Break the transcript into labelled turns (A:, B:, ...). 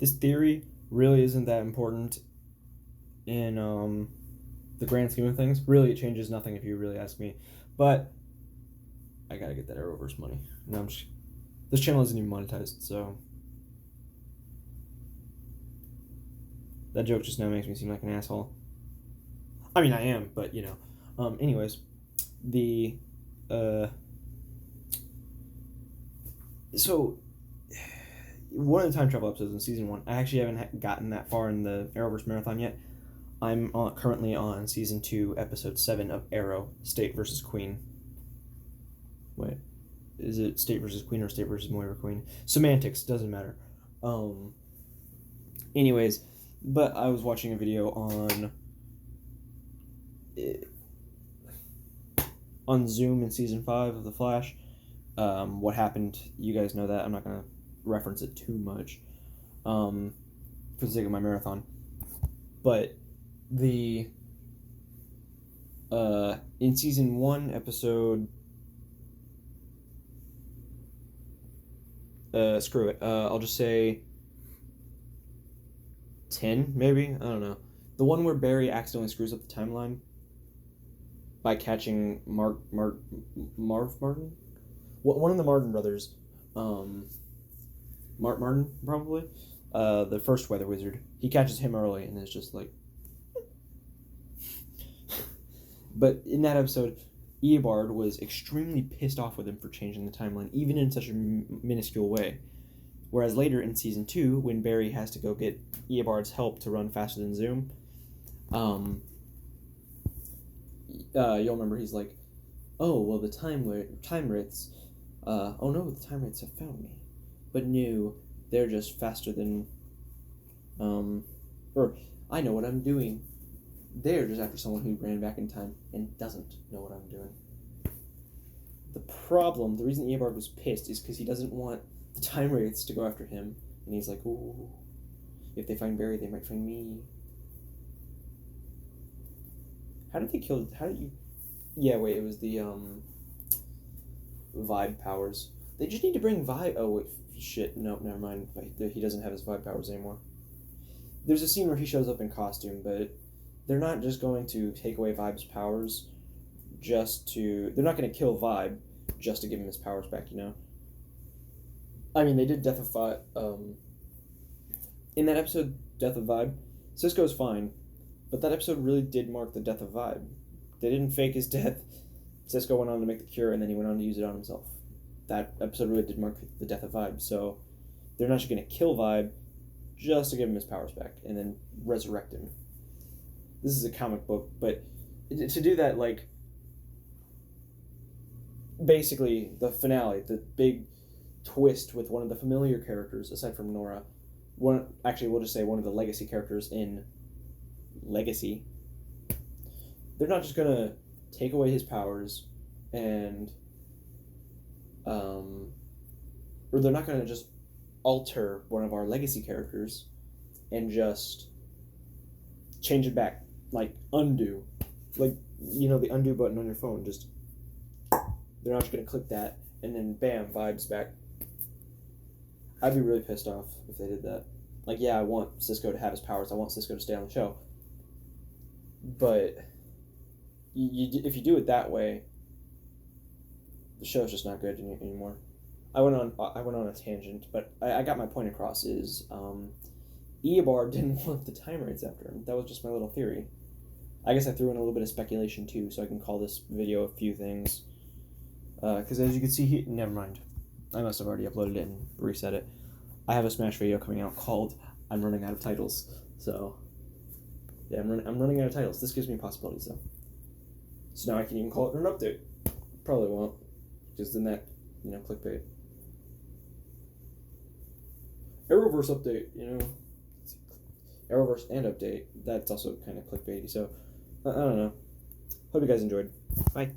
A: this theory really isn't that important in the grand scheme of things. Really, it changes nothing if you really ask me. But I gotta get that ArrowVerse money. No, this channel isn't even monetized, so that joke just now makes me seem like an asshole. I mean, I am, but you know. Anyways, the so one of the time travel episodes in season 1. I actually haven't gotten that far in the ArrowVerse marathon yet. I'm currently on season 2, episode 7 of Arrow, State versus Queen. Wait, is it State versus Queen or State versus Moira Queen? Semantics, doesn't matter. Anyways, but I was watching a video on Zoom in season 5 of The Flash. What happened, you guys know that. I'm not gonna reference it too much for the sake of my marathon. But the in season 1 episode screw it, I'll just say 10 maybe, I don't know, the one where Barry accidentally screws up the timeline by catching Marv Martin, one of the Martin brothers, Martin probably, the first weather wizard. He catches him early and is just like but in that episode, Eobard was extremely pissed off with him for changing the timeline, even in such a minuscule way. Whereas later in season 2, when Barry has to go get Eobard's help to run faster than Zoom, you'll remember he's like, oh, well, the time wraiths, oh no, the time wraiths have found me. But no, they're just faster than, or I know what I'm doing. They're just after someone who ran back in time and doesn't know what I'm doing. The problem, the reason Eobard was pissed is because he doesn't want the time wraiths to go after him. And he's like, ooh, if they find Barry, they might find me. How did you... Yeah, wait, it was the, vibe powers. They just need to bring vibe... Oh, wait, shit, no, never mind. He doesn't have his vibe powers anymore. There's a scene where he shows up in costume, but they're not just going to take away Vibe's powers just to... They're not going to kill Vibe just to give him his powers back, you know? I mean, they did Death of Vibe... in that episode, Death of Vibe, Cisco's fine, but that episode really did mark the death of Vibe. They didn't fake his death. Cisco went on to make the cure, and then he went on to use it on himself. That episode really did mark the death of Vibe, so they're not just going to kill Vibe just to give him his powers back and then resurrect him. This is a comic book, but to do that, like, basically the finale, the big twist with one of the familiar characters, aside from Nora, we'll just say one of the legacy characters in Legacy, they're not just going to take away his powers and, or they're not going to just alter one of our legacy characters and just change it back. Like, undo. Like, you know, the undo button on your phone, just... They're not just going to click that, and then bam, Vibe's back. I'd be really pissed off if they did that. Like, yeah, I want Cisco to have his powers. I want Cisco to stay on the show. But if you do it that way, the show's just not good anymore. I went on a tangent, but I got my point across is... Eobard didn't want the time wraiths after him. That was just my little theory. I guess I threw in a little bit of speculation too, so I can call this video a few things. Because as you can see here, never mind. I must have already uploaded it and reset it. I have a Smash video coming out called I'm Running Out of Titles. So, yeah, I'm running out of titles. This gives me possibilities, though. So now I can even call it an update. Probably won't, because then that, clickbait. ArrowVerse update, ArrowVerse and update, that's also kind of clickbaity, so I don't know. Hope you guys enjoyed. Bye.